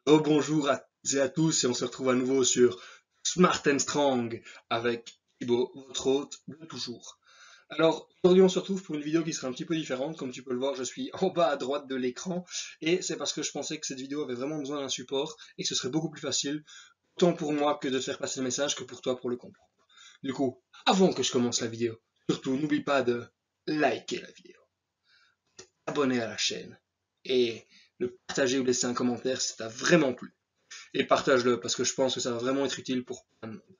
Oh bonjour à toutes et à tous et on se retrouve à nouveau sur Smart and Strong avec Thibaut, votre hôte de toujours. Alors aujourd'hui on se retrouve pour une vidéo qui sera un petit peu différente. Comme tu peux le voir, je suis en bas à droite de l'écran et c'est parce que je pensais que cette vidéo avait vraiment besoin d'un support et que ce serait beaucoup plus facile, tant pour moi que de te faire passer le message que pour toi pour le comprendre. Du coup, avant que je commence la vidéo, surtout n'oublie pas de liker la vidéo, abonner à la chaîne et le partager ou laisser un commentaire si ça t'a vraiment plu. Et partage-le parce que je pense que ça va vraiment être utile pour plein de monde.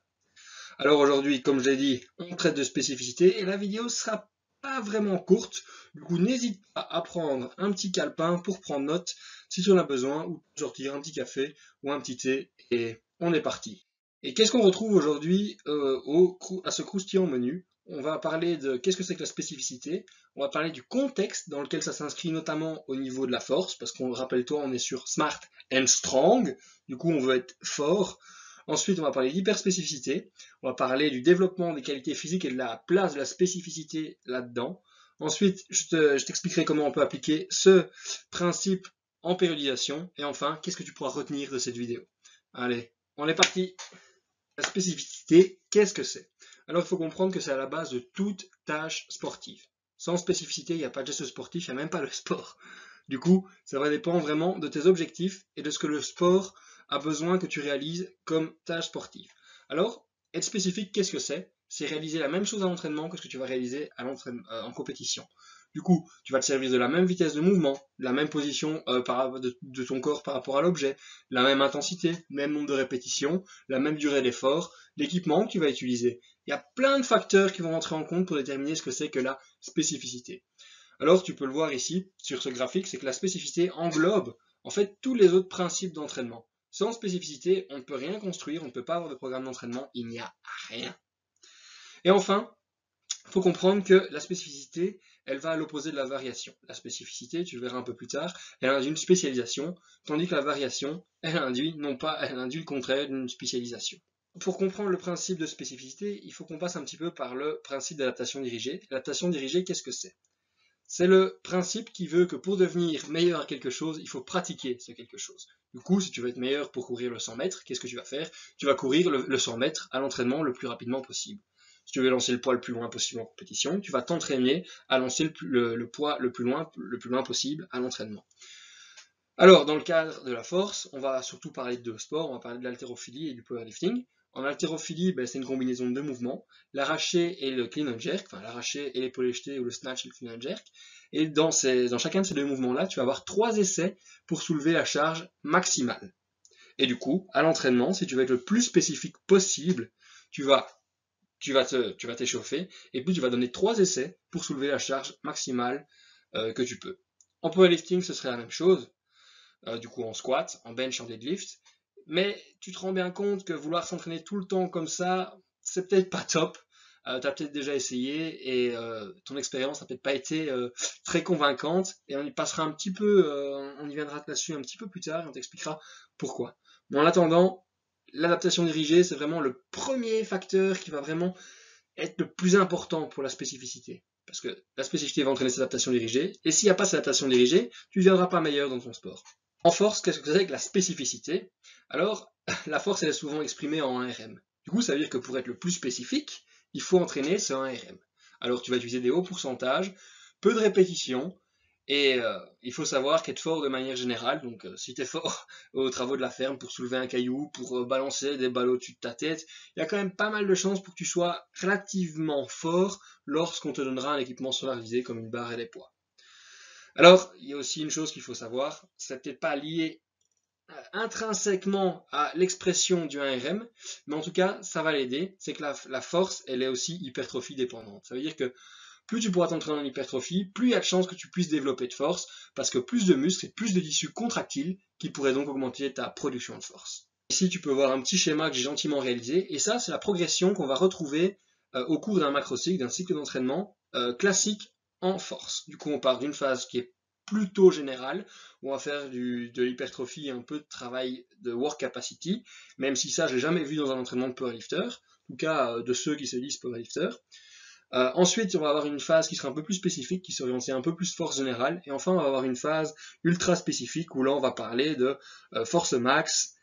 Alors aujourd'hui, comme je l'ai dit, on traite de spécificité et la vidéo sera pas vraiment courte. Du coup, n'hésite pas à prendre un petit calepin pour prendre note si tu en as besoin ou sortir un petit café ou un petit thé et on est parti. Et qu'est-ce qu'on retrouve aujourd'hui à ce croustillant menu? On va parler de qu'est-ce que c'est que la spécificité, on va parler du contexte dans lequel ça s'inscrit notamment au niveau de la force, parce qu'on rappelle-toi, on est sur Smart and Strong, du coup on veut être fort. Ensuite, on va parler d'hyperspécificité, on va parler du développement des qualités physiques et de la place de la spécificité là-dedans. Ensuite, je t'expliquerai comment on peut appliquer ce principe en périodisation. Et enfin, qu'est-ce que tu pourras retenir de cette vidéo? Allez, on est parti. La spécificité, qu'est-ce que c'est? Alors, il faut comprendre que c'est à la base de toute tâche sportive. Sans spécificité, il n'y a pas de geste sportif, il n'y a même pas le sport. Du coup, ça va dépendre vraiment de tes objectifs et de ce que le sport a besoin que tu réalises comme tâche sportive. Alors, être spécifique, qu'est-ce que c'est? C'est réaliser la même chose à l'entraînement que ce que tu vas réaliser en compétition. Du coup, tu vas te servir de la même vitesse de mouvement, la même position de ton corps par rapport à l'objet, la même intensité, même nombre de répétitions, la même durée d'effort, l'équipement que tu vas utiliser. Il y a plein de facteurs qui vont entrer en compte pour déterminer ce que c'est que la spécificité. Alors, tu peux le voir ici, sur ce graphique, c'est que la spécificité englobe en fait tous les autres principes d'entraînement. Sans spécificité, on ne peut rien construire, on ne peut pas avoir de programme d'entraînement, il n'y a rien. Et enfin, il faut comprendre que la spécificité, elle va à l'opposé de la variation. La spécificité, tu le verras un peu plus tard, elle induit une spécialisation, tandis que la variation, elle induit le contraire d'une spécialisation. Pour comprendre le principe de spécificité, il faut qu'on passe un petit peu par le principe d'adaptation dirigée. L'adaptation dirigée, qu'est-ce que c'est? C'est le principe qui veut que pour devenir meilleur à quelque chose, il faut pratiquer ce quelque chose. Du coup, si tu veux être meilleur pour courir le 100 mètres, qu'est-ce que tu vas faire? Tu vas courir le 100 mètres à l'entraînement le plus rapidement possible. Si tu veux lancer le poids le plus loin possible en compétition, tu vas t'entraîner à lancer le poids le plus loin possible à l'entraînement. Alors, dans le cadre de la force, on va surtout parler de deux sports, on va parler de l'haltérophilie et du powerlifting. En haltérophilie, c'est une combinaison de deux mouvements, l'arraché et le clean and jerk, enfin l'arraché et l'épaulé jeté ou le snatch et le clean and jerk. Et dans chacun de ces deux mouvements-là, tu vas avoir 3 essais pour soulever la charge maximale. Et du coup, à l'entraînement, si tu veux être le plus spécifique possible, tu vas t'échauffer et puis tu vas donner 3 essais pour soulever la charge maximale que tu peux. En powerlifting, ce serait la même chose. Du coup en squat, en bench, en deadlift. Mais tu te rends bien compte que vouloir s'entraîner tout le temps comme ça, c'est peut-être pas top. Tu as peut-être déjà essayé et ton expérience n'a peut-être pas été très convaincante. Et on y passera un petit peu, on y viendra là-dessus un petit peu plus tard et on t'expliquera pourquoi. Mais en attendant, l'adaptation dirigée, c'est vraiment le premier facteur qui va vraiment être le plus important pour la spécificité. Parce que la spécificité va entraîner cette adaptation dirigée. Et s'il n'y a pas cette adaptation dirigée, tu ne deviendras pas meilleur dans ton sport. En force, qu'est-ce que c'est que la spécificité? Alors, la force, elle est souvent exprimée en 1RM. Du coup, ça veut dire que pour être le plus spécifique, il faut entraîner ce 1RM. Alors, tu vas utiliser des hauts pourcentages, peu de répétitions, et il faut savoir qu'être fort de manière générale, donc si tu es fort aux travaux de la ferme pour soulever un caillou, pour balancer des ballots au-dessus de ta tête, il y a quand même pas mal de chances pour que tu sois relativement fort lorsqu'on te donnera un équipement solarisé comme une barre et des poids. Alors, il y a aussi une chose qu'il faut savoir, c'est peut-être pas lié intrinsèquement à l'expression du 1RM, mais en tout cas, ça va l'aider, c'est que la force, elle est aussi hypertrophie dépendante. Ça veut dire que plus tu pourras t'entraîner en hypertrophie, plus il y a de chances que tu puisses développer de force, parce que plus de muscles et plus de tissus contractiles qui pourraient donc augmenter ta production de force. Ici, tu peux voir un petit schéma que j'ai gentiment réalisé, et ça, c'est la progression qu'on va retrouver au cours d'un macrocycle, d'un cycle d'entraînement classique en force. Du coup, on part d'une phase qui est plutôt générale, où on va faire de l'hypertrophie et un peu de travail de work capacity, même si ça, je l'ai jamais vu dans un entraînement de powerlifter, en tout cas de ceux qui se disent powerlifter. Ensuite, on va avoir une phase qui sera un peu plus spécifique, qui s'oriente un peu plus force générale. Et enfin, on va avoir une phase ultra spécifique où là, on va parler de force max.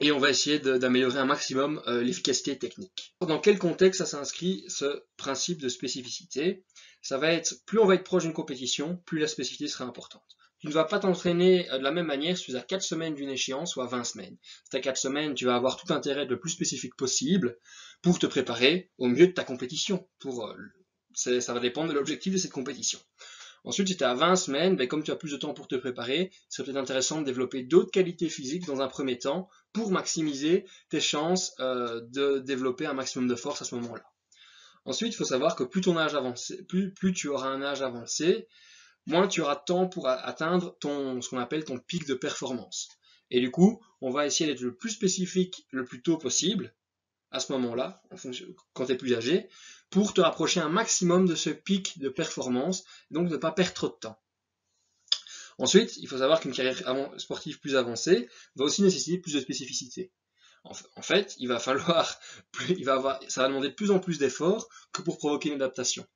Et on va essayer d'améliorer un maximum l'efficacité technique. Dans quel contexte ça s'inscrit ce principe de spécificité? Ça va être, plus on va être proche d'une compétition, plus la spécificité sera importante. Tu ne vas pas t'entraîner de la même manière si tu es à 4 semaines d'une échéance ou à 20 semaines. Si tu as 4 semaines, tu vas avoir tout intérêt de le plus spécifique possible pour te préparer au mieux de ta compétition. Ça va dépendre de l'objectif de cette compétition. Ensuite, si tu es à 20 semaines, ben, comme tu as plus de temps pour te préparer, il serait peut-être intéressant de développer d'autres qualités physiques dans un premier temps pour maximiser tes chances de développer un maximum de force à ce moment-là. Ensuite, il faut savoir que plus ton âge avance, plus tu auras un âge avancé, moins tu auras de temps pour atteindre ce qu'on appelle ton pic de performance. Et du coup, on va essayer d'être le plus spécifique le plus tôt possible, à ce moment-là, quand tu es plus âgé, pour te rapprocher un maximum de ce pic de performance, donc de ne pas perdre trop de temps. Ensuite, il faut savoir qu'une carrière sportive plus avancée va aussi nécessiter plus de spécificité. En fait, ça va demander de plus en plus d'efforts que pour provoquer une adaptation.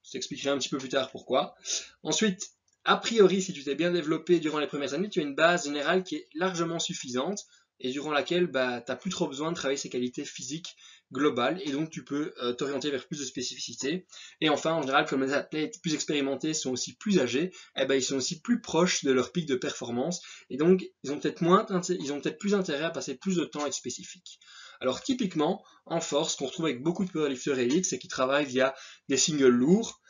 Je t'expliquerai un petit peu plus tard pourquoi. Ensuite, a priori, si tu t'es bien développé durant les premières années, tu as une base générale qui est largement suffisante et durant laquelle tu n'as plus trop besoin de travailler ces qualités physiques globales et donc tu peux t'orienter vers plus de spécificité. Et enfin, en général, comme les athlètes plus expérimentés sont aussi plus âgés, ils sont aussi plus proches de leur pic de performance et donc ils ont peut-être plus intérêt à passer plus de temps à être spécifiques. Alors typiquement, en force, ce qu'on retrouve avec beaucoup de powerlifters élites, c'est qu'ils travaillent via des singles lourds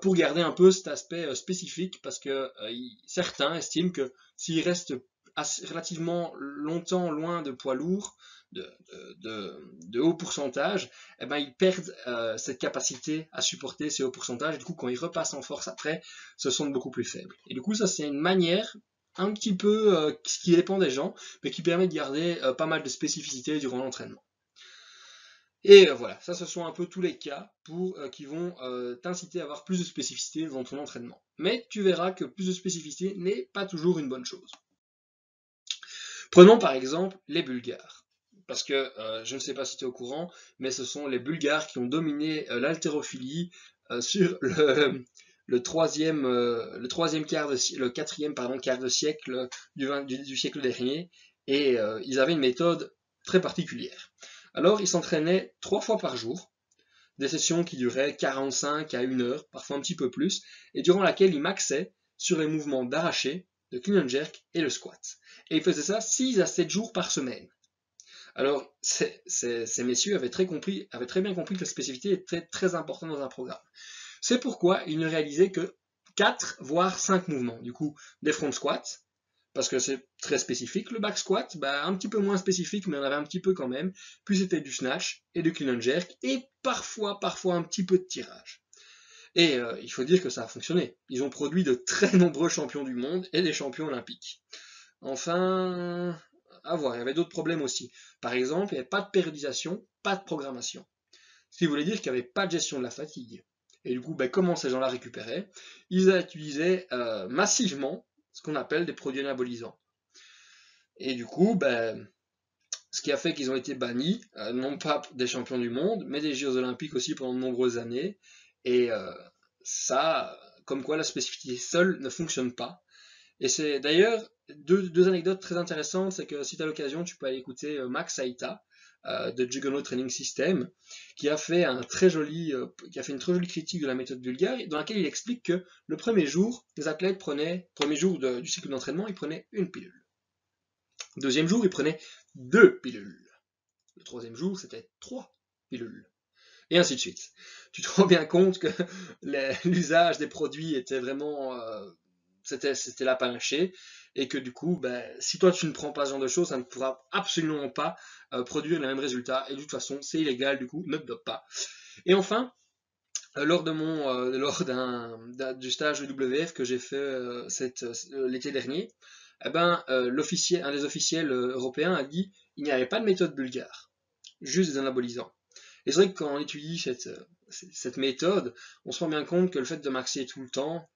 pour garder un peu cet aspect spécifique parce que certains estiment que s'ils restent relativement longtemps loin de poids lourds, de haut pourcentage, ils perdent cette capacité à supporter ces hauts pourcentages. Et du coup, quand ils repassent en force après, ce sont beaucoup plus faibles. Et du coup, ça, c'est une manière un petit peu qui dépend des gens, mais qui permet de garder pas mal de spécificité durant l'entraînement. Et voilà, ça ce sont un peu tous les cas qui vont t'inciter à avoir plus de spécificité dans ton entraînement. Mais tu verras que plus de spécificité n'est pas toujours une bonne chose. Prenons par exemple les Bulgares. Parce que je ne sais pas si tu es au courant, mais ce sont les Bulgares qui ont dominé l'haltérophilie sur le quatrième quart de siècle du siècle dernier. Et ils avaient une méthode très particulière. Alors, ils s'entraînaient 3 fois par jour, des sessions qui duraient 45 à 1 heure, parfois un petit peu plus, et durant laquelle ils maxaient sur les mouvements d'arraché, de clean and jerk et le squat. Et ils faisaient ça 6 à 7 jours par semaine. Alors, ces messieurs avaient très bien compris que la spécificité était très importante dans un programme. C'est pourquoi ils ne réalisaient que 4 voire 5 mouvements. Du coup, des front squats, parce que c'est très spécifique. Le back squat, un petit peu moins spécifique, mais on avait un petit peu quand même. Puis c'était du snatch et du clean and jerk, et parfois un petit peu de tirage. Et il faut dire que ça a fonctionné. Ils ont produit de très nombreux champions du monde et des champions olympiques. Enfin, à voir, il y avait d'autres problèmes aussi. Par exemple, il n'y avait pas de périodisation, pas de programmation. Ce qui voulait dire qu'il n'y avait pas de gestion de la fatigue. Et du coup, comment ces gens-là récupéraient? Ils utilisaient massivement ce qu'on appelle des produits anabolisants. Et du coup, ce qui a fait qu'ils ont été bannis, non pas des champions du monde, mais des Jeux olympiques aussi pendant de nombreuses années. Et ça, comme quoi la spécificité seule ne fonctionne pas. Et c'est d'ailleurs deux anecdotes très intéressantes, c'est que si tu as l'occasion, tu peux aller écouter Max Aita de Juggernaut Training System, qui a fait une très jolie critique de la méthode bulgare, dans laquelle il explique que le premier jour, les athlètes premier jour du cycle d'entraînement, ils prenaient une pilule. Le deuxième jour, ils prenaient 2 pilules. Le troisième jour, c'était 3 pilules. Et ainsi de suite. Tu te rends bien compte que l'usage des produits était vraiment c'était la panachée, et que du coup, si toi tu ne prends pas ce genre de choses, ça ne pourra absolument pas produire les mêmes résultats, et de toute façon, c'est illégal, du coup, ne te dope pas. Et enfin, lors du stage de WF que j'ai fait l'été dernier, un des officiels européens a dit il n'y avait pas de méthode bulgare, juste des anabolisants. Et c'est vrai que quand on étudie cette méthode, on se rend bien compte que le fait de maxer tout le temps,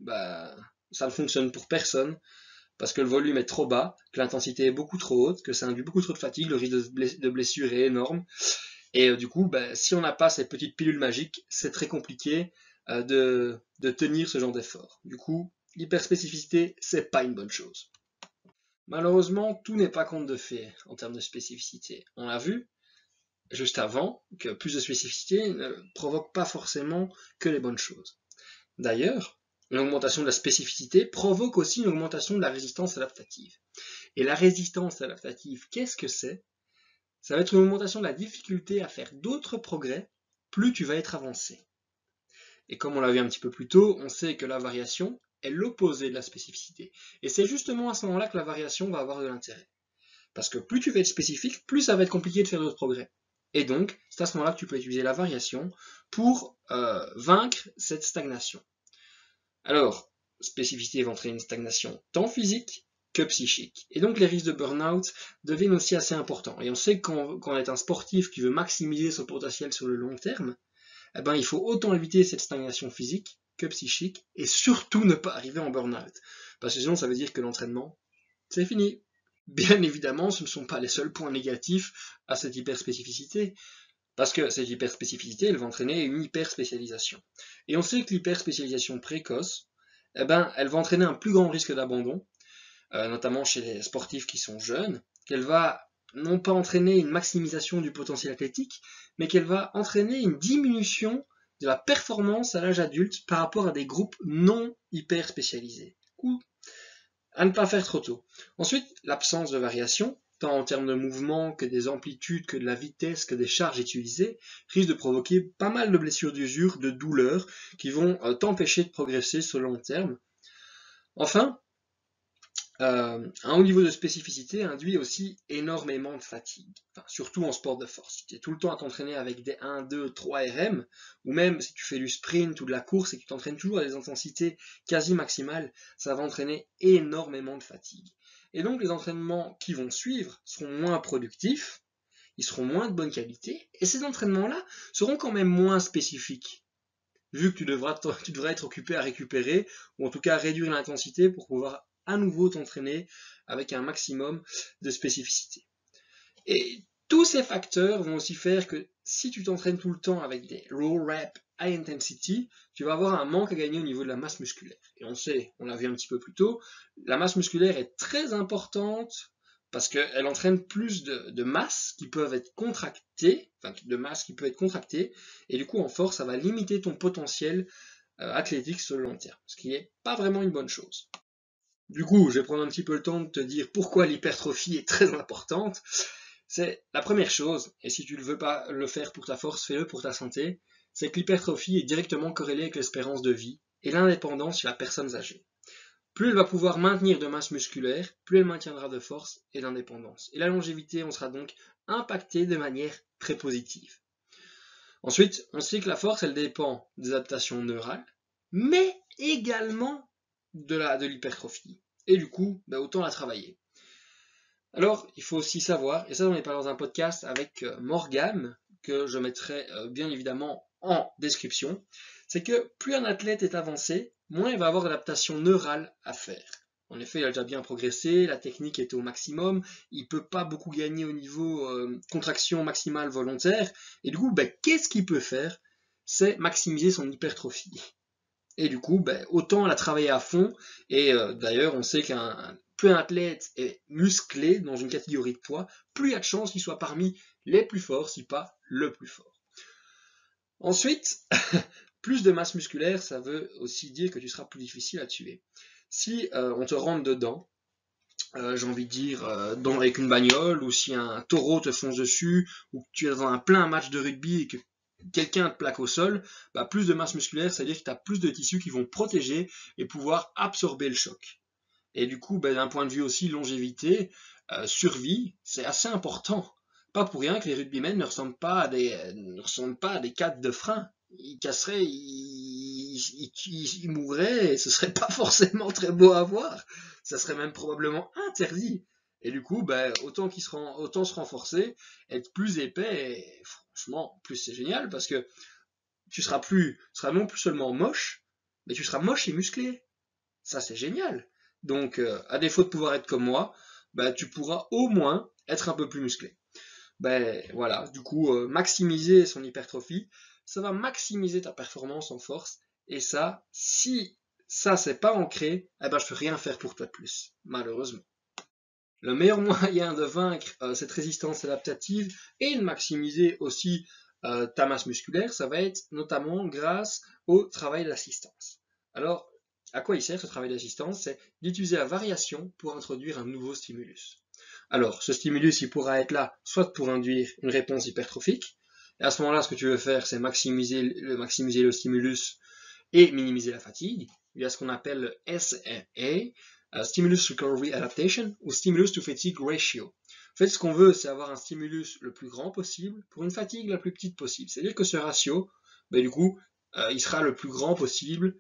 ça ne fonctionne pour personne, parce que le volume est trop bas, que l'intensité est beaucoup trop haute, que ça induit beaucoup trop de fatigue, le risque de blessure est énorme. Et du coup, si on n'a pas cette petite pilule magique, c'est très compliqué de tenir ce genre d'effort. Du coup, l'hyperspécificité, c'est pas une bonne chose. Malheureusement, tout n'est pas conte de fées en termes de spécificité. On l'a vu juste avant que plus de spécificité ne provoque pas forcément que les bonnes choses. D'ailleurs, l'augmentation de la spécificité provoque aussi une augmentation de la résistance adaptative. Et la résistance adaptative, qu'est-ce que c'est? Ça va être une augmentation de la difficulté à faire d'autres progrès, plus tu vas être avancé. Et comme on l'a vu un petit peu plus tôt, on sait que la variation est l'opposé de la spécificité. Et c'est justement à ce moment-là que la variation va avoir de l'intérêt. Parce que plus tu vas être spécifique, plus ça va être compliqué de faire d'autres progrès. Et donc, c'est à ce moment-là que tu peux utiliser la variation pour vaincre cette stagnation. Alors, spécificité va entraîner une stagnation tant physique que psychique. Et donc les risques de burn-out deviennent aussi assez importants. Et on sait que quand on est un sportif qui veut maximiser son potentiel sur le long terme, eh ben, il faut autant éviter cette stagnation physique que psychique et surtout ne pas arriver en burn-out. Parce que sinon ça veut dire que l'entraînement, c'est fini. Bien évidemment, ce ne sont pas les seuls points négatifs à cette hyperspécificité. Parce que cette hyperspécificité, elle va entraîner une hyperspécialisation. Et on sait que l'hyperspécialisation précoce, eh ben, elle va entraîner un plus grand risque d'abandon, notamment chez les sportifs qui sont jeunes, qu'elle va non pas entraîner une maximisation du potentiel athlétique, mais qu'elle va entraîner une diminution de la performance à l'âge adulte par rapport à des groupes non hyper spécialisés. Ou à ne pas faire trop tôt. Ensuite, l'absence de variation, tant en termes de mouvement que des amplitudes, que de la vitesse, que des charges utilisées, risque de provoquer pas mal de blessures d'usure, de douleurs, qui vont t'empêcher de progresser sur le long terme. Enfin, un haut niveau de spécificité induit aussi énormément de fatigue, enfin, surtout en sport de force. Si tu es tout le temps à t'entraîner avec des 1, 2, 3 RM, ou même si tu fais du sprint ou de la course et que tu t'entraînes toujours à des intensités quasi maximales, ça va entraîner énormément de fatigue. Et donc les entraînements qui vont suivre seront moins productifs, ils seront moins de bonne qualité, et ces entraînements-là seront quand même moins spécifiques, vu que tu devras être occupé à récupérer, ou en tout cas à réduire l'intensité pour pouvoir à nouveau t'entraîner avec un maximum de spécificité. Et tous ces facteurs vont aussi faire que si tu t'entraînes tout le temps avec des low rep high intensity, tu vas avoir un manque à gagner au niveau de la masse musculaire. Et on sait, on l'a vu un petit peu plus tôt, la masse musculaire est très importante parce qu'elle entraîne plus de masse qui peuvent être contractées, enfin de masse qui peut être contractée, et du coup en force, ça va limiter ton potentiel athlétique sur le long terme, ce qui n'est pas vraiment une bonne chose. Du coup, je vais prendre un petit peu le temps de te dire pourquoi l'hypertrophie est très importante. C'est la première chose, et si tu ne veux pas le faire pour ta force, fais-le pour ta santé, c'est que l'hypertrophie est directement corrélée avec l'espérance de vie et l'indépendance chez la personne âgée. Plus elle va pouvoir maintenir de masse musculaire, plus elle maintiendra de force et d'indépendance. Et la longévité, on sera donc impacté de manière très positive. Ensuite, on sait que la force, elle dépend des adaptations neurales, mais également de l'hypertrophie. Et du coup, autant la travailler. Alors, il faut aussi savoir, et ça j'en ai parlé dans un podcast avec Morgane, que je mettrai bien évidemment en description, c'est que plus un athlète est avancé, moins il va avoir d'adaptation neurale à faire. En effet, il a déjà bien progressé, la technique était au maximum, il ne peut pas beaucoup gagner au niveau contraction maximale volontaire, et du coup, qu'est-ce qu'il peut faire? C'est maximiser son hypertrophie. Et du coup, autant la travailler à fond. Et d'ailleurs, on sait plus un athlète est musclé dans une catégorie de poids, plus il y a de chances qu'il soit parmi les plus forts, si pas le plus fort. Ensuite, plus de masse musculaire, ça veut aussi dire que tu seras plus difficile à tuer. Si on te rentre dedans, j'ai envie de dire, avec une bagnole, ou si un taureau te fonce dessus, ou que tu es dans un plein match de rugby et que quelqu'un te plaque au sol, plus de masse musculaire, ça veut dire que tu as plus de tissus qui vont protéger et pouvoir absorber le choc. Et du coup, d'un point de vue aussi longévité, survie, c'est assez important. Pas pour rien que les rugbymen ne ressemblent pas à des cadres de frein. Ils casseraient, ils mourraient, et ce serait pas forcément très beau à voir. Ça serait même probablement interdit. Et du coup, autant se renforcer, être plus épais, et franchement, plus c'est génial, parce que tu seras non plus seulement moche, mais tu seras moche et musclé. Ça, c'est génial. Donc, à défaut de pouvoir être comme moi, tu pourras au moins être un peu plus musclé. ben voilà, du coup, maximiser son hypertrophie, ça va maximiser ta performance en force. Et ça, si ça c'est pas ancré, eh ben je peux rien faire pour toi de plus, malheureusement. Le meilleur moyen de vaincre cette résistance adaptative et de maximiser aussi ta masse musculaire, ça va être notamment grâce au travail d'assistance. Alors, à quoi il sert ce travail d'assistance? C'est d'utiliser la variation pour introduire un nouveau stimulus. Alors, ce stimulus, il pourra être là soit pour induire une réponse hypertrophique, et à ce moment-là, ce que tu veux faire, c'est maximiser le stimulus et minimiser la fatigue. Il y a ce qu'on appelle le SRA, Stimulus Recovery Adaptation, ou Stimulus to Fatigue Ratio. En fait, ce qu'on veut, c'est avoir un stimulus le plus grand possible pour une fatigue la plus petite possible. C'est-à-dire que ce ratio, ben, du coup, il sera le plus grand possible,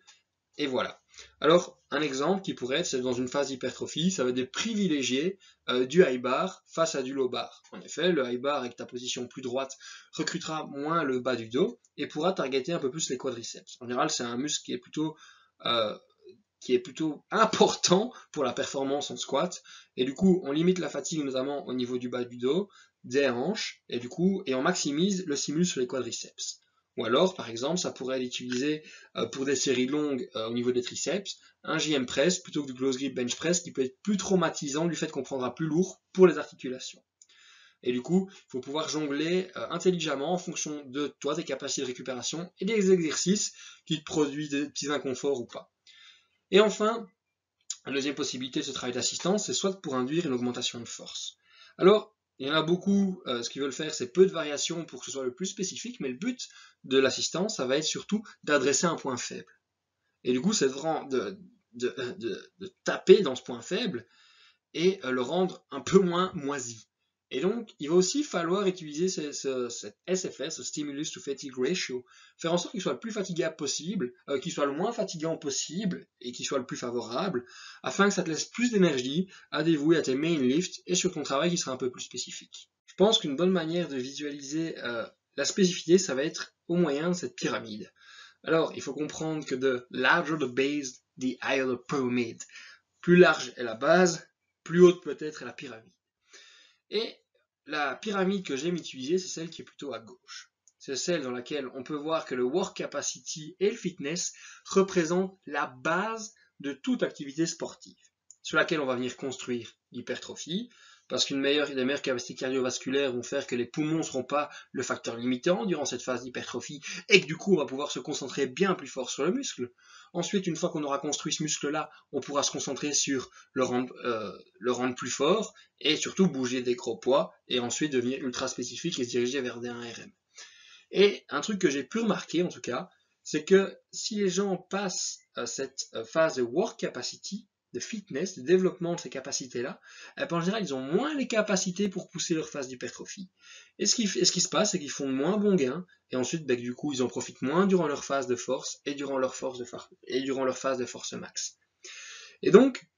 et voilà. Alors, un exemple qui pourrait être, c'est dans une phase d'hypertrophie, ça va être de privilégier du high bar face à du low bar. En effet, le high bar avec ta position plus droite recrutera moins le bas du dos et pourra targeter un peu plus les quadriceps. En général, c'est un muscle qui est plutôt important pour la performance en squat. Et du coup, on limite la fatigue notamment au niveau du bas du dos, des hanches, et du coup, et on maximise le stimulus sur les quadriceps. Ou alors, par exemple, ça pourrait être utilisé pour des séries longues au niveau des triceps, un JM press plutôt que du close grip bench press qui peut être plus traumatisant du fait qu'on prendra plus lourd pour les articulations. Et du coup, il faut pouvoir jongler intelligemment en fonction de toi, tes capacités de récupération et des exercices qui te produisent des petits inconforts ou pas. Et enfin, la deuxième possibilité de ce travail d'assistance, c'est soit pour induire une augmentation de force. Alors, il y en a beaucoup, ce qu'ils veulent faire, c'est peu de variations pour que ce soit le plus spécifique, mais le but de l'assistance, ça va être surtout d'adresser un point faible. Et du coup, c'est vraiment de taper dans ce point faible et le rendre un peu moins moisi. Et donc, il va aussi falloir utiliser cet SFS, ce Stimulus to Fatigue Ratio, faire en sorte qu'il soit le plus fatigable possible, qu'il soit le moins fatigant possible et qu'il soit le plus favorable, afin que ça te laisse plus d'énergie à dévouer à tes main lifts et sur ton travail qui sera un peu plus spécifique. Je pense qu'une bonne manière de visualiser la spécificité, ça va être au moyen de cette pyramide. Alors, il faut comprendre que the larger the base, the higher the pyramid. Plus large est la base, plus haute peut être la pyramide. Et la pyramide que j'aime utiliser, c'est celle qui est plutôt à gauche. C'est celle dans laquelle on peut voir que le work capacity et le fitness représentent la base de toute activité sportive, sur laquelle on va venir construire l'hypertrophie, parce des meilleures capacités cardiovasculaires vont faire que les poumons ne seront pas le facteur limitant durant cette phase d'hypertrophie, et que du coup on va pouvoir se concentrer bien plus fort sur le muscle. Ensuite, une fois qu'on aura construit ce muscle-là, on pourra se concentrer sur le rendre plus fort, et surtout bouger des gros poids, et ensuite devenir ultra spécifique et se diriger vers des 1RM. Et un truc que j'ai pu remarquer en tout cas, c'est que si les gens passent cette phase de work capacity, de fitness, de développement de ces capacités-là, en général, ils ont moins les capacités pour pousser leur phase d'hypertrophie. Et ce qui se passe, c'est qu'ils font moins bons gains, et ensuite, du coup, ils en profitent moins durant leur phase de force et durant leur phase de force max. Et donc,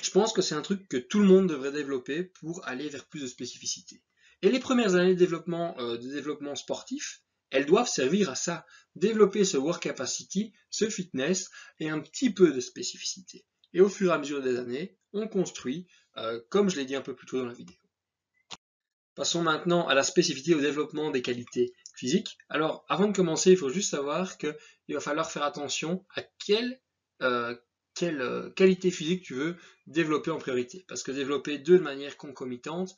je pense que c'est un truc que tout le monde devrait développer pour aller vers plus de spécificité. Et les premières années de développement sportif, elles doivent servir à ça, développer ce work capacity, ce fitness et un petit peu de spécificité. Et au fur et à mesure des années, on construit, comme je l'ai dit un peu plus tôt dans la vidéo. Passons maintenant à la spécificité au développement des qualités physiques. Alors, avant de commencer, il faut juste savoir qu'il va falloir faire attention à quelle qualité physique tu veux développer en priorité. Parce que développer deux de manière concomitante,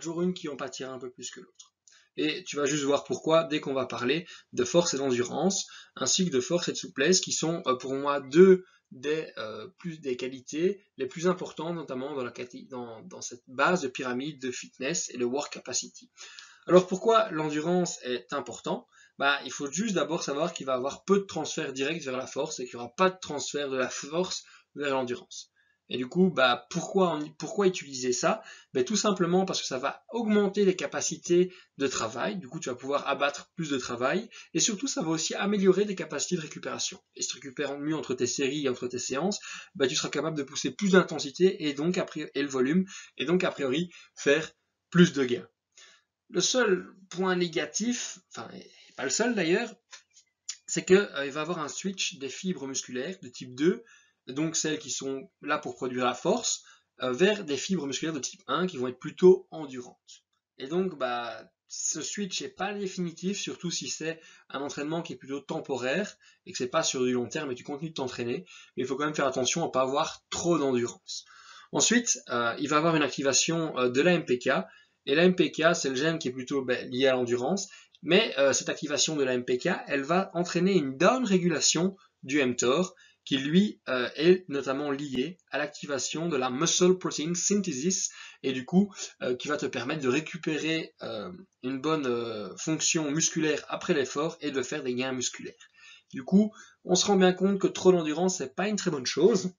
toujours une qui en pâtira un peu plus que l'autre. Et tu vas juste voir pourquoi dès qu'on va parler de force et d'endurance, ainsi que de force et de souplesse, qui sont pour moi deux des qualités les plus importantes, notamment dans cette base de pyramide de fitness et de work capacity. Alors pourquoi l'endurance est important? Il faut juste d'abord savoir qu'il va y avoir peu de transfert direct vers la force et qu'il n'y aura pas de transfert de la force vers l'endurance. Et du coup, pourquoi utiliser ça? Tout simplement parce que ça va augmenter les capacités de travail. Du coup, tu vas pouvoir abattre plus de travail. Et surtout, ça va aussi améliorer tes capacités de récupération. Et si tu récupères mieux entre tes séries et entre tes séances, tu seras capable de pousser plus d'intensité et le volume. Et donc, a priori, faire plus de gains. Le seul point négatif, pas le seul d'ailleurs, c'est qu'il va y avoir un switch des fibres musculaires de type 2, donc celles qui sont là pour produire la force, vers des fibres musculaires de type 1 qui vont être plutôt endurantes. Et donc, ce switch n'est pas définitif, surtout si c'est un entraînement qui est plutôt temporaire et que c'est pas sur du long terme et tu continues de t'entraîner. Mais il faut quand même faire attention à ne pas avoir trop d'endurance. Ensuite, il va avoir une activation de l'AMPK. Et l'AMPK, c'est le gène qui est plutôt lié à l'endurance. Mais cette activation de l'AMPK, elle va entraîner une down-régulation du mTOR qui lui est notamment lié à l'activation de la muscle protein synthesis et du coup qui va te permettre de récupérer une bonne fonction musculaire après l'effort et de faire des gains musculaires. Du coup, on se rend bien compte que trop d'endurance c'est pas une très bonne chose,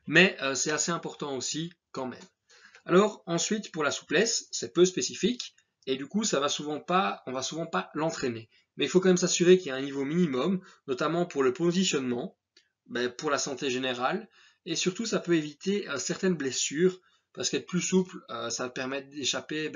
mais c'est assez important aussi quand même. Alors ensuite pour la souplesse, c'est peu spécifique et du coup on va souvent pas l'entraîner. Mais il faut quand même s'assurer qu'il y a un niveau minimum, notamment pour le positionnement, pour la santé générale, et surtout ça peut éviter certaines blessures, parce qu'être plus souple, ça va te permettre d'échapper,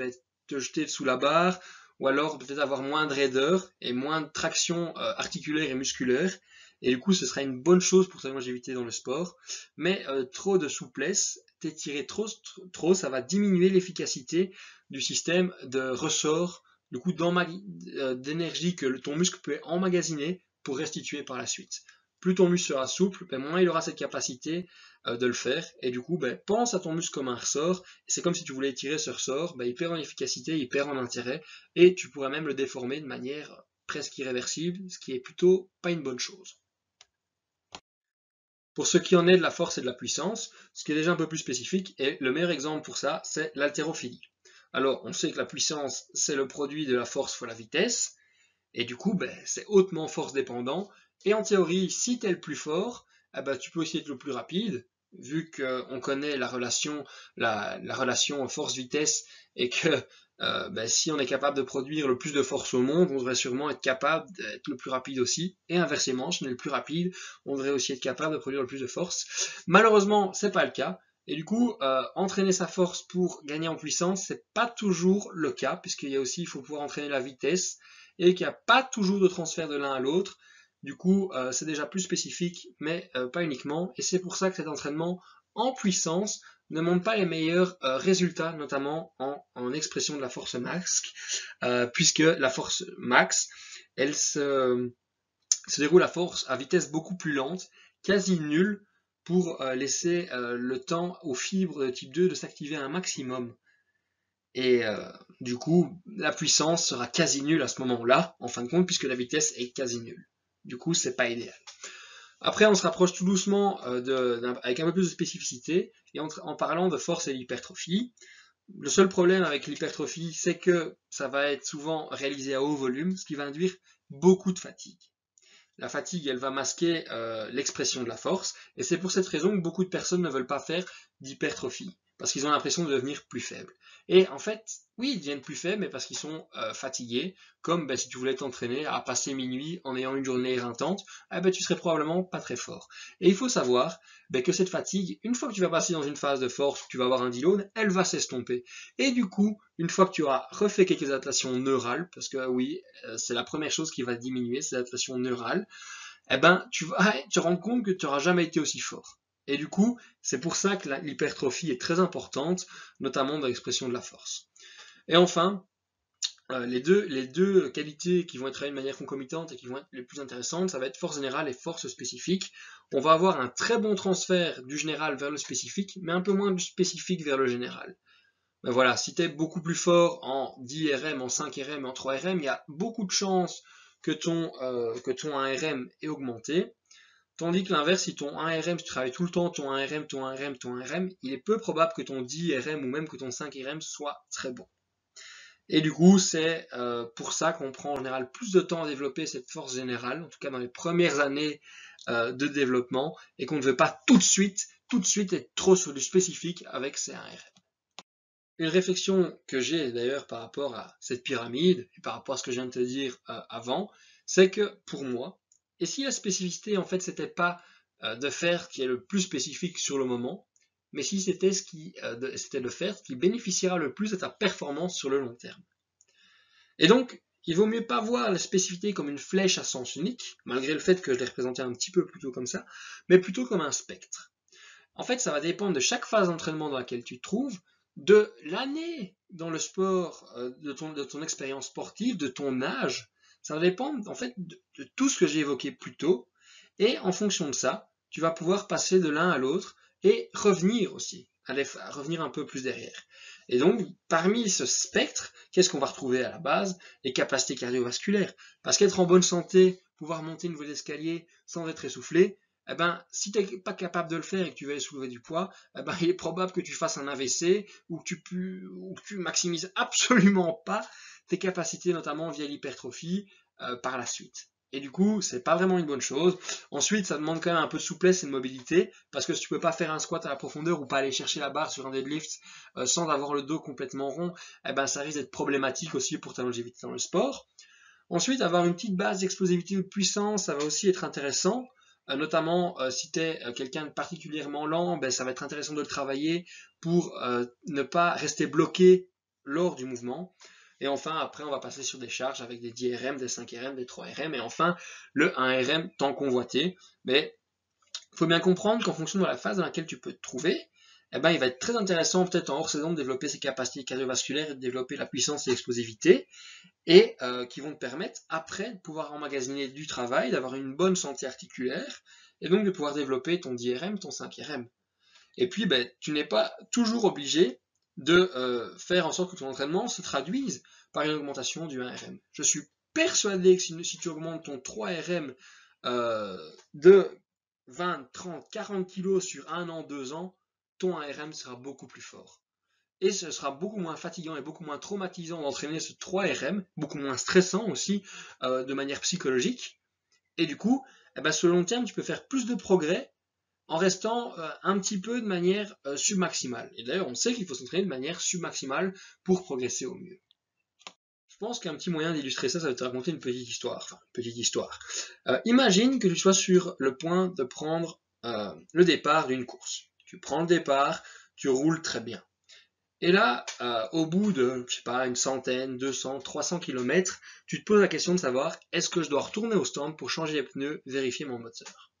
te jeter sous la barre, ou alors peut-être avoir moins de raideur et moins de traction articulaire et musculaire, et du coup ce sera une bonne chose pour ta longévité dans le sport, mais trop de souplesse, t'étirer trop, ça va diminuer l'efficacité du système de ressort, du coup d'énergie que ton muscle peut emmagasiner pour restituer par la suite. Plus ton muscle sera souple, moins il aura cette capacité de le faire. Et du coup, pense à ton muscle comme un ressort. C'est comme si tu voulais étirer ce ressort, il perd en efficacité, il perd en intérêt, et tu pourrais même le déformer de manière presque irréversible, ce qui est plutôt pas une bonne chose. Pour ce qui en est de la force et de la puissance, ce qui est déjà un peu plus spécifique, et le meilleur exemple pour ça, c'est l'haltérophilie. Alors, on sait que la puissance, c'est le produit de la force fois la vitesse, et du coup, c'est hautement force dépendant. Et en théorie, si tu es le plus fort, tu peux aussi être le plus rapide, vu qu'on connaît la relation force-vitesse, et que si on est capable de produire le plus de force au monde, on devrait sûrement être capable d'être le plus rapide aussi. Et inversement, si on est le plus rapide, on devrait aussi être capable de produire le plus de force. Malheureusement, c'est pas le cas. Et du coup, entraîner sa force pour gagner en puissance, c'est pas toujours le cas, puisqu'il faut pouvoir entraîner la vitesse, et qu'il n'y a pas toujours de transfert de l'un à l'autre. Du coup, c'est déjà plus spécifique, mais pas uniquement. Et c'est pour ça que cet entraînement en puissance ne montre pas les meilleurs résultats, notamment en expression de la force max, puisque la force max, elle se déroule à vitesse beaucoup plus lente, quasi nulle, pour laisser le temps aux fibres de type 2 de s'activer un maximum. Et du coup, la puissance sera quasi nulle à ce moment-là, en fin de compte, puisque la vitesse est quasi nulle. Du coup, c'est pas idéal. Après, on se rapproche tout doucement avec un peu plus de spécificité, et en parlant de force et d'hypertrophie. Le seul problème avec l'hypertrophie, c'est que ça va être souvent réalisé à haut volume, ce qui va induire beaucoup de fatigue. La fatigue, elle va masquer l'expression de la force, et c'est pour cette raison que beaucoup de personnes ne veulent pas faire d'hypertrophie, parce qu'ils ont l'impression de devenir plus faibles. Et en fait, oui, ils deviennent plus faibles, mais parce qu'ils sont fatigués, comme si tu voulais t'entraîner à passer minuit en ayant une journée éreintante, tu serais probablement pas très fort. Et il faut savoir que cette fatigue, une fois que tu vas passer dans une phase de force, tu vas avoir un deload, elle va s'estomper. Et du coup, une fois que tu auras refait quelques adaptations neurales, parce que oui, c'est la première chose qui va diminuer, ces adaptations neurales, tu vas te rendre compte que tu n'auras jamais été aussi fort. Et du coup, c'est pour ça que l'hypertrophie est très importante, notamment dans l'expression de la force. Et enfin, les deux qualités qui vont être travaillées de manière concomitante et qui vont être les plus intéressantes, ça va être force générale et force spécifique. On va avoir un très bon transfert du général vers le spécifique, mais un peu moins du spécifique vers le général. Voilà, si tu es beaucoup plus fort en 10 RM, en 5 RM et en 3 RM, il y a beaucoup de chances que ton 1 RM est augmenté. Tandis que l'inverse, si ton 1 RM, si tu travailles tout le temps ton 1 RM, ton 1 RM, ton 1 RM, il est peu probable que ton 10 RM ou même que ton 5 RM soit très bon. Et du coup, c'est pour ça qu'on prend en général plus de temps à développer cette force générale, en tout cas dans les premières années de développement, et qu'on ne veut pas tout de suite être trop sur du spécifique avec ces 1 RM. Une réflexion que j'ai d'ailleurs par rapport à cette pyramide et par rapport à ce que je viens de te dire avant, c'est que pour moi, et si la spécificité en fait c'était pas de faire ce qui est le plus spécifique sur le moment, mais si c'était c'était de faire ce qui bénéficiera le plus de ta performance sur le long terme. Et donc, il vaut mieux pas voir la spécificité comme une flèche à sens unique, malgré le fait que je l'ai représenté un petit peu plutôt comme ça, mais plutôt comme un spectre. En fait, ça va dépendre de chaque phase d'entraînement dans laquelle tu te trouves, de l'année dans le sport, de ton expérience sportive, de ton âge. Ça va dépendre en fait de tout ce que j'ai évoqué plus tôt. Et en fonction de ça, tu vas pouvoir passer de l'un à l'autre et revenir aussi, revenir un peu plus derrière. Et donc, parmi ce spectre, qu'est-ce qu'on va retrouver à la base? Les capacités cardiovasculaires. Parce qu'être en bonne santé, pouvoir monter une voie d'escalier sans être essoufflé, eh ben, si tu n'es pas capable de le faire et que tu veux soulever du poids, eh ben, il est probable que tu fasses un AVC ou que tu maximises absolument pas tes capacités, notamment via l'hypertrophie, par la suite. Et du coup, c'est pas vraiment une bonne chose. Ensuite, ça demande quand même un peu de souplesse et de mobilité, parce que si tu peux pas faire un squat à la profondeur ou pas aller chercher la barre sur un deadlift sans avoir le dos complètement rond, eh ben, ça risque d'être problématique aussi pour ta longévité dans le sport. Ensuite, avoir une petite base d'explosivité ou de puissance, ça va aussi être intéressant. Notamment, si tu es quelqu'un de particulièrement lent, ben, ça va être intéressant de le travailler pour ne pas rester bloqué lors du mouvement. Et enfin, après, on va passer sur des charges avec des 10 RM, des 5 RM, des 3 RM, et enfin, le 1 RM tant convoité. Mais il faut bien comprendre qu'en fonction de la phase dans laquelle tu peux te trouver, eh ben, il va être très intéressant peut-être en hors saison de développer ses capacités cardiovasculaires et de développer la puissance et l'explosivité, et qui vont te permettre après de pouvoir emmagasiner du travail, d'avoir une bonne santé articulaire, et donc de pouvoir développer ton 10 RM, ton 5 RM. Et puis, ben, tu n'es pas toujours obligé de faire en sorte que ton entraînement se traduise par une augmentation du 1 RM. Je suis persuadé que si tu augmentes ton 3 RM de 20, 30, 40 kg sur 1 an, 2 ans, ton 1 RM sera beaucoup plus fort. Et ce sera beaucoup moins fatigant et beaucoup moins traumatisant d'entraîner ce 3 RM, beaucoup moins stressant aussi de manière psychologique. Et du coup, eh ben, sur le long terme, tu peux faire plus de progrès en restant un petit peu de manière submaximale. Et d'ailleurs, on sait qu'il faut s'entraîner de manière submaximale pour progresser au mieux. Je pense qu'un petit moyen d'illustrer ça va te raconter une petite histoire. Enfin, une petite histoire. Imagine que tu sois sur le point de prendre le départ d'une course. Tu prends le départ, tu roules très bien. Et là, au bout de, je sais pas, une centaine, 200, 300 km, tu te poses la question de savoir, est-ce que je dois retourner au stand pour changer les pneus, vérifier mon moteur?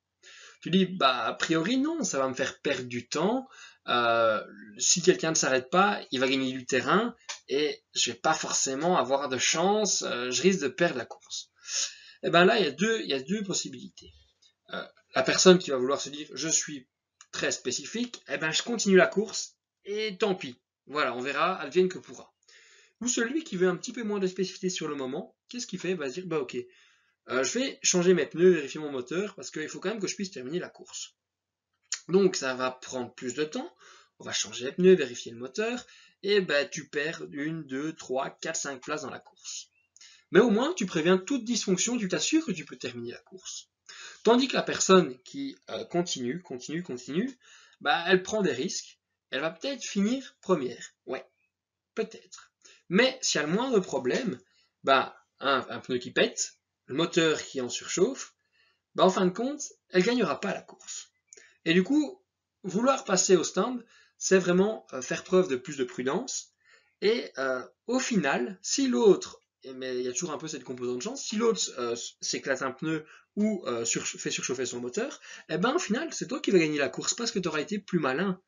Tu dis, bah, a priori, non, ça va me faire perdre du temps. Si quelqu'un ne s'arrête pas, il va gagner du terrain et je vais pas forcément avoir de chance, je risque de perdre la course. Et ben là, il y a deux possibilités. La personne qui va vouloir se dire, je suis très spécifique, eh ben, je continue la course et tant pis. Voilà, on verra, advienne que pourra. Ou celui qui veut un petit peu moins de spécificité sur le moment, qu'est-ce qu'il fait? Il va se dire, bah ok, je vais changer mes pneus, vérifier mon moteur, parce qu'il faut quand même que je puisse terminer la course. Donc ça va prendre plus de temps, on va changer les pneus, vérifier le moteur, et ben tu perds 1, 2, 3, 4, 5 places dans la course. Mais au moins tu préviens toute dysfonction, tu t'assures que tu peux terminer la course. Tandis que la personne qui continue, bah, elle prend des risques, elle va peut-être finir première, ouais, peut-être. Mais s'il y a le moindre problème, bah, un pneu qui pète, le moteur qui en surchauffe, bah, en fin de compte, elle ne gagnera pas la course. Et du coup, vouloir passer au stand, c'est vraiment faire preuve de plus de prudence. Et au final, si l'autre, mais il y a toujours un peu cette composante de chance, si l'autre s'éclate un pneu ou fait surchauffer son moteur, eh ben au final, c'est toi qui vas gagner la course parce que tu auras été plus malin.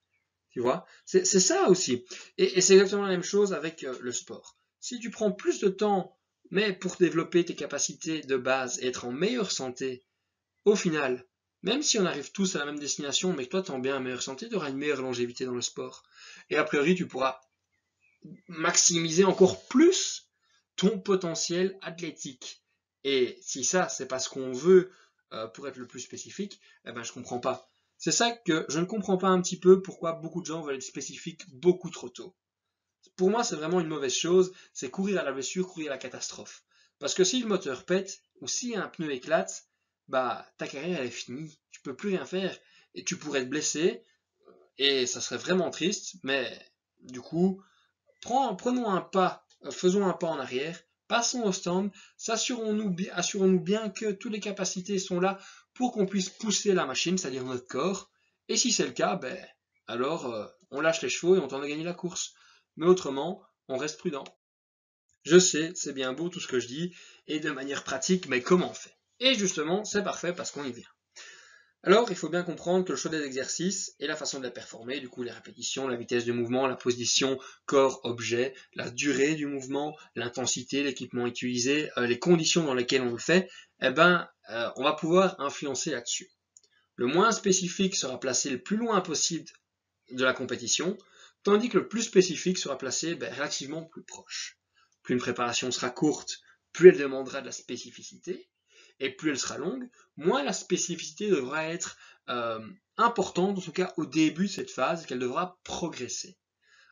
Tu vois, c'est ça aussi. Et c'est exactement la même chose avec le sport. Si tu prends plus de temps, mais pour développer tes capacités de base et être en meilleure santé, au final, même si on arrive tous à la même destination, mais que toi tu es en bien meilleure santé, tu auras une meilleure longévité dans le sport. Et a priori, tu pourras maximiser encore plus ton potentiel athlétique. Et si ça, c'est pas ce qu'on veut pour être le plus spécifique, eh ben je comprends pas. C'est ça que je ne comprends pas un petit peu pourquoi beaucoup de gens veulent être spécifiques beaucoup trop tôt. Pour moi, c'est vraiment une mauvaise chose, c'est courir à la blessure, courir à la catastrophe. Parce que si le moteur pète, ou si un pneu éclate, bah ta carrière elle est finie, tu peux plus rien faire, et tu pourrais te blesser, et ça serait vraiment triste, mais du coup, prenons un pas, faisons un pas en arrière, passons au stand, assurons-nous bien que toutes les capacités sont là pour qu'on puisse pousser la machine, c'est-à-dire notre corps. Et si c'est le cas, ben, alors on lâche les chevaux et on tente de gagner la course. Mais autrement, on reste prudent. Je sais, c'est bien beau tout ce que je dis, et de manière pratique, mais comment on fait? Et justement, c'est parfait parce qu'on y vient. Alors, il faut bien comprendre que le choix des exercices et la façon de les performer, du coup les répétitions, la vitesse du mouvement, la position corps-objet, la durée du mouvement, l'intensité, l'équipement utilisé, les conditions dans lesquelles on le fait, on va pouvoir influencer là-dessus. Le moins spécifique sera placé le plus loin possible de la compétition, tandis que le plus spécifique sera placé relativement plus proche. Plus une préparation sera courte, plus elle demandera de la spécificité, et plus elle sera longue, moins la spécificité devra être importante, en tout cas au début de cette phase, qu'elle devra progresser.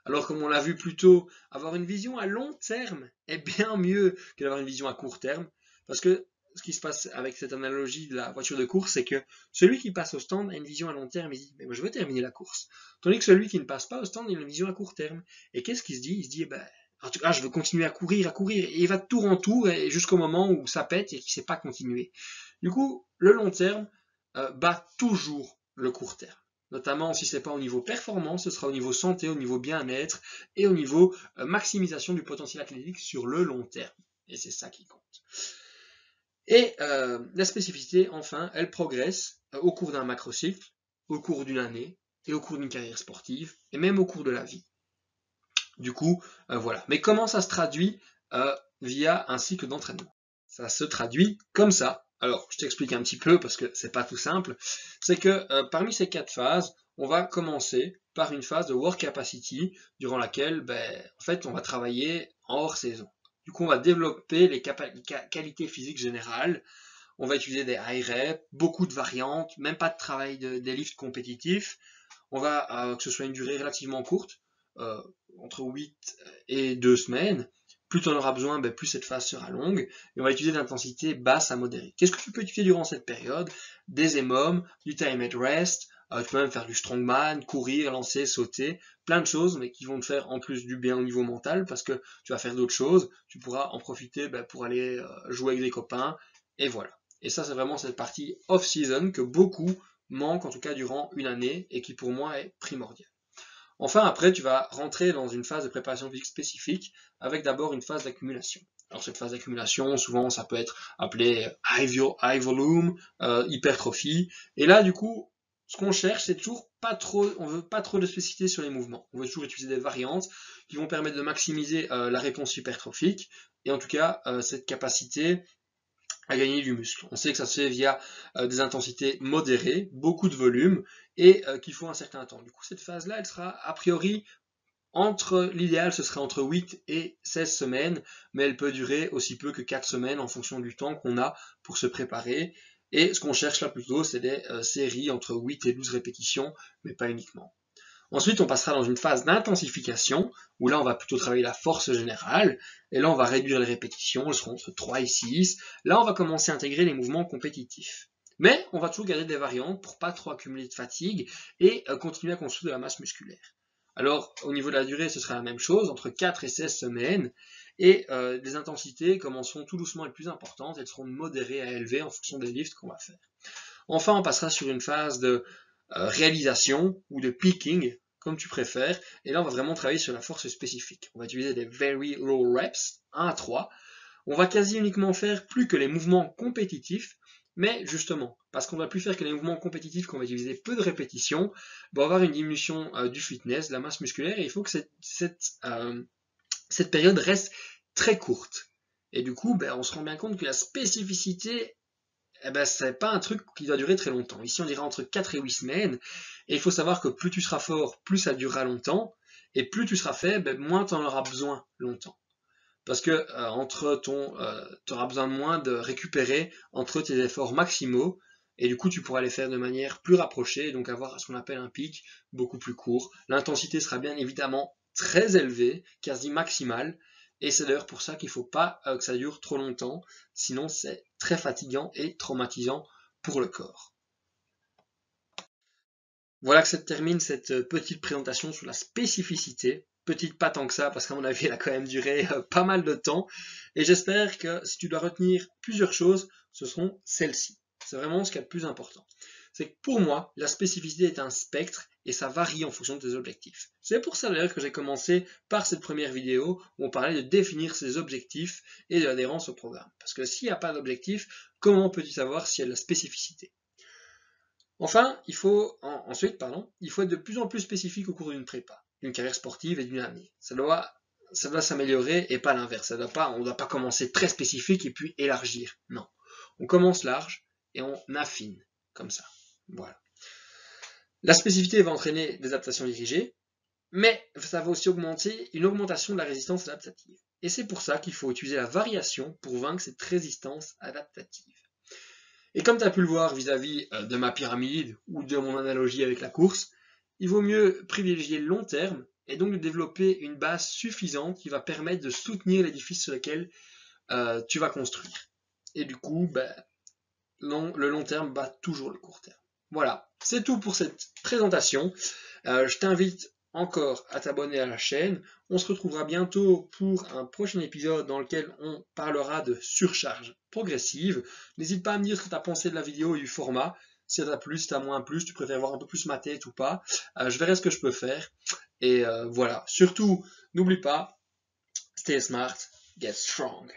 Alors comme on l'a vu plus tôt, avoir une vision à long terme est bien mieux que d'avoir une vision à court terme, parce que ce qui se passe avec cette analogie de la voiture de course, c'est que celui qui passe au stand a une vision à long terme, il dit mais moi je veux terminer la course. Tandis que celui qui ne passe pas au stand, il a une vision à court terme. Et qu'est-ce qu'il se dit? Il se dit en tout cas je veux continuer à courir, et il va de tour en tour jusqu'au moment où ça pète et qu'il ne sait pas continuer. Du coup, le long terme bat toujours le court terme. Notamment si ce n'est pas au niveau performance, ce sera au niveau santé, au niveau bien-être et au niveau maximisation du potentiel athlétique sur le long terme. Et c'est ça qui compte. Et la spécificité, enfin, elle progresse au cours d'un macrocycle, au cours d'une année et au cours d'une carrière sportive et même au cours de la vie. Du coup, voilà. Mais comment ça se traduit via un cycle d'entraînement? Ça se traduit comme ça. Alors, je t'explique un petit peu parce que c'est pas tout simple. C'est que parmi ces 4 phases, on va commencer par une phase de work capacity durant laquelle, en fait, on va travailler en hors saison. Du coup, on va développer les qualités physiques générales. On va utiliser des high reps, beaucoup de variantes, même pas de travail des lifts compétitifs. On va que ce soit une durée relativement courte, entre 8 et 2 semaines. Plus tu en auras besoin, plus cette phase sera longue. Et on va utiliser d'intensité basse à modérée. Qu'est-ce que tu peux utiliser durant cette période? Des EMOM, du time at rest, tu peux même faire du strongman, courir, lancer, sauter, plein de choses, mais qui vont te faire en plus du bien au niveau mental, parce que tu vas faire d'autres choses, tu pourras en profiter pour aller jouer avec des copains, et voilà. Et ça, c'est vraiment cette partie off-season que beaucoup manquent, en tout cas durant une année, et qui pour moi est primordiale. Enfin, après, tu vas rentrer dans une phase de préparation physique spécifique avec d'abord une phase d'accumulation. Alors cette phase d'accumulation, souvent ça peut être appelé high volume, hypertrophie. Et là, du coup, ce qu'on cherche, c'est toujours pas trop, on veut pas trop de spécificité sur les mouvements. On veut toujours utiliser des variantes qui vont permettre de maximiser la réponse hypertrophique et en tout cas cette capacité à gagner du muscle. On sait que ça se fait via des intensités modérées, beaucoup de volume, et qu'il faut un certain temps. Du coup, cette phase-là, elle sera a priori l'idéal, ce serait entre 8 et 16 semaines, mais elle peut durer aussi peu que 4 semaines en fonction du temps qu'on a pour se préparer. Et ce qu'on cherche là plutôt, c'est des séries entre 8 et 12 répétitions, mais pas uniquement. Ensuite, on passera dans une phase d'intensification, où là, on va plutôt travailler la force générale, et là, on va réduire les répétitions, elles seront entre 3 et 6. Là, on va commencer à intégrer les mouvements compétitifs. Mais on va toujours garder des variantes pour pas trop accumuler de fatigue et continuer à construire de la masse musculaire. Alors, au niveau de la durée, ce sera la même chose, entre 4 et 16 semaines, et les intensités commenceront tout doucement à être plus importantes, elles seront modérées à élevées en fonction des lifts qu'on va faire. Enfin, on passera sur une phase de réalisation ou de peaking, comme tu préfères. Et là, on va vraiment travailler sur la force spécifique. On va utiliser des very low reps, 1 à 3. On va quasi uniquement faire plus que les mouvements compétitifs, mais justement, parce qu'on va plus faire que les mouvements compétitifs, qu'on va utiliser peu de répétitions, on va avoir une diminution du fitness, de la masse musculaire, et il faut que cette période reste très courte. Et du coup, on se rend bien compte que la spécificité c'est pas un truc qui doit durer très longtemps. Ici, on ira entre 4 et 8 semaines. Et il faut savoir que plus tu seras fort, plus ça durera longtemps. Et plus tu seras faible, moins tu en auras besoin longtemps. Parce que tu auras besoin de moins de récupérer entre tes efforts maximaux. Et du coup, tu pourras les faire de manière plus rapprochée. Et donc avoir ce qu'on appelle un pic beaucoup plus court. L'intensité sera bien évidemment très élevée, quasi maximale. Et c'est d'ailleurs pour ça qu'il ne faut pas que ça dure trop longtemps, sinon c'est très fatigant et traumatisant pour le corps. Voilà que ça termine cette petite présentation sur la spécificité. Petite pas tant que ça, parce qu'à mon avis, elle a quand même duré pas mal de temps. Et j'espère que si tu dois retenir plusieurs choses, ce seront celles-ci. C'est vraiment ce qui est le plus important. C'est que pour moi, la spécificité est un spectre et ça varie en fonction de tes objectifs. C'est pour ça d'ailleurs que j'ai commencé par cette première vidéo où on parlait de définir ses objectifs et de l'adhérence au programme. Parce que s'il n'y a pas d'objectif, comment peux-tu savoir s'il y a de la spécificité? Enfin, ensuite, il faut être de plus en plus spécifique au cours d'une prépa, d'une carrière sportive et d'une année. Ça doit s'améliorer et pas l'inverse. On ne doit pas commencer très spécifique et puis élargir. Non. On commence large et on affine, comme ça. Voilà. La spécificité va entraîner des adaptations dirigées, mais ça va aussi augmenter une augmentation de la résistance adaptative. Et c'est pour ça qu'il faut utiliser la variation pour vaincre cette résistance adaptative. Et comme tu as pu le voir vis-à-vis de ma pyramide ou de mon analogie avec la course, il vaut mieux privilégier le long terme et donc de développer une base suffisante qui va permettre de soutenir l'édifice sur lequel tu vas construire. Et du coup, le long terme bat toujours le court terme. Voilà, c'est tout pour cette présentation. Je t'invite encore à t'abonner à la chaîne. On se retrouvera bientôt pour un prochain épisode dans lequel on parlera de surcharge progressive. N'hésite pas à me dire ce que tu as pensé de la vidéo et du format. Si ça t'a plu, si t'as moins plu, si tu préfères voir un peu plus ma tête ou pas. Je verrai ce que je peux faire. Et voilà, surtout, n'oublie pas, stay smart, get strong.